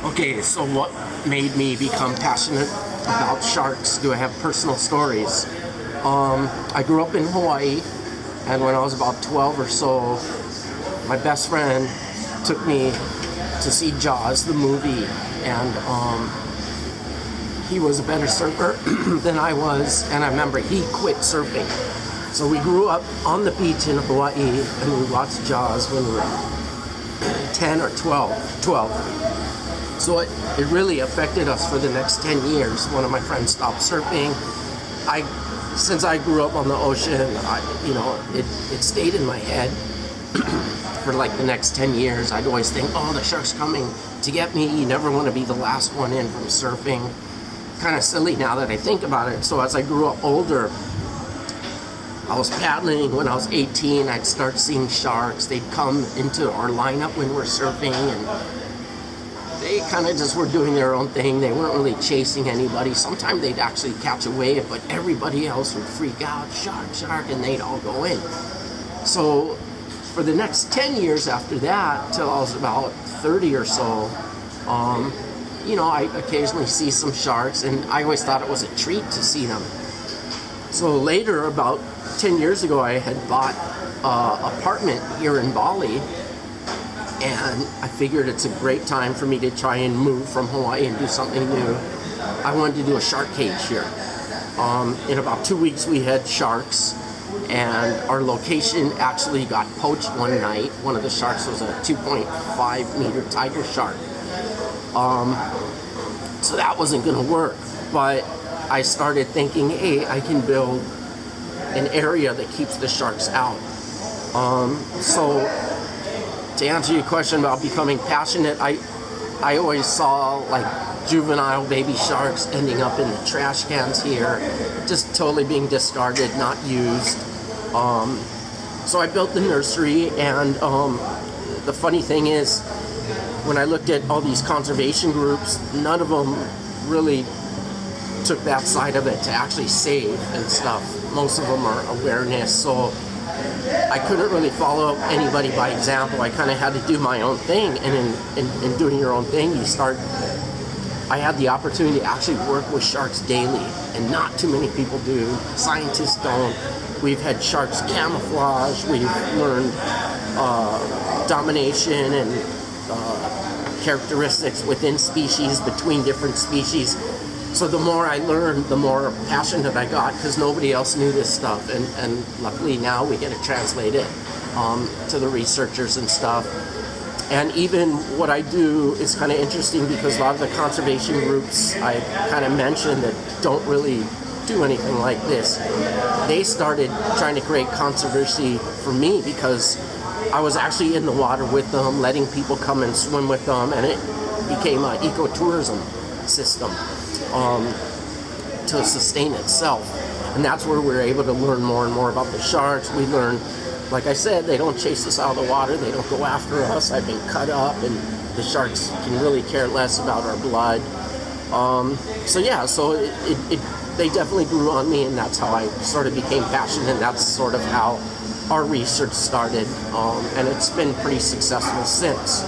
Okay, so what made me become passionate about sharks? Do I have personal stories? I grew up in Hawaii, and when I was about 12 or so, my best friend took me to see Jaws, the movie, and he was a better surfer than I was, and I remember he quit surfing. So we grew up on the beach in Hawaii, and we watched Jaws when we were 10 or 12. So it really affected us for the next 10 years. One of my friends stopped surfing. Since I grew up on the ocean, it stayed in my head for like the next 10 years. I'd always think, oh, the shark's coming to get me. You never want to be the last one in from surfing. Kind of silly now that I think about it. So as I grew up older, I was paddling when I was 18. I'd start seeing sharks. They'd come into our lineup when we're surfing, and they kind of just were doing their own thing. They weren't really chasing anybody. Sometimes they'd actually catch a wave, but everybody else would freak out, shark, and they'd all go in. So for the next 10 years after that, till I was about 30 or so, I occasionally see some sharks, and I always thought it was a treat to see them. So later, about 10 years ago, I had bought an apartment here in Bali, and I figured it's a great time for me to try and move from Hawaii and do something new. I wanted to do a shark cage here. In about 2 weeks, we had sharks, and our location actually got poached one night. One of the sharks was a 2.5 meter tiger shark. So that wasn't going to work, but I started thinking, hey, I can build an area that keeps the sharks out. So to answer your question about becoming passionate, I always saw like juvenile baby sharks ending up in the trash cans here, just totally being discarded, not used. So I built the nursery, and the funny thing is, when I looked at all these conservation groups, none of them really took that side of it to actually save and stuff. Most of them are awareness, so I couldn't really follow anybody by example. I kind of had to do my own thing, and in doing your own thing, I had the opportunity to actually work with sharks daily, and not too many people do. Scientists don't. We've had sharks camouflage. We've learned domination and characteristics within species, between different species. So the more I learned, the more passionate I got, because nobody else knew this stuff, and luckily now we get to translate it to the researchers and stuff. And even what I do is kind of interesting, because a lot of the conservation groups I kind of mentioned that don't really do anything like this, they started trying to create controversy for me, because I was actually in the water with them, letting people come and swim with them, and it became an ecotourism system to sustain itself. And that's where we're able to learn more and more about the sharks. We learn, like I said, they don't chase us out of the water, they don't go after us. I've been cut up, and the sharks can really care less about our blood. So they definitely grew on me, and that's how I sort of became passionate, and that's sort of how our research started, and it's been pretty successful since.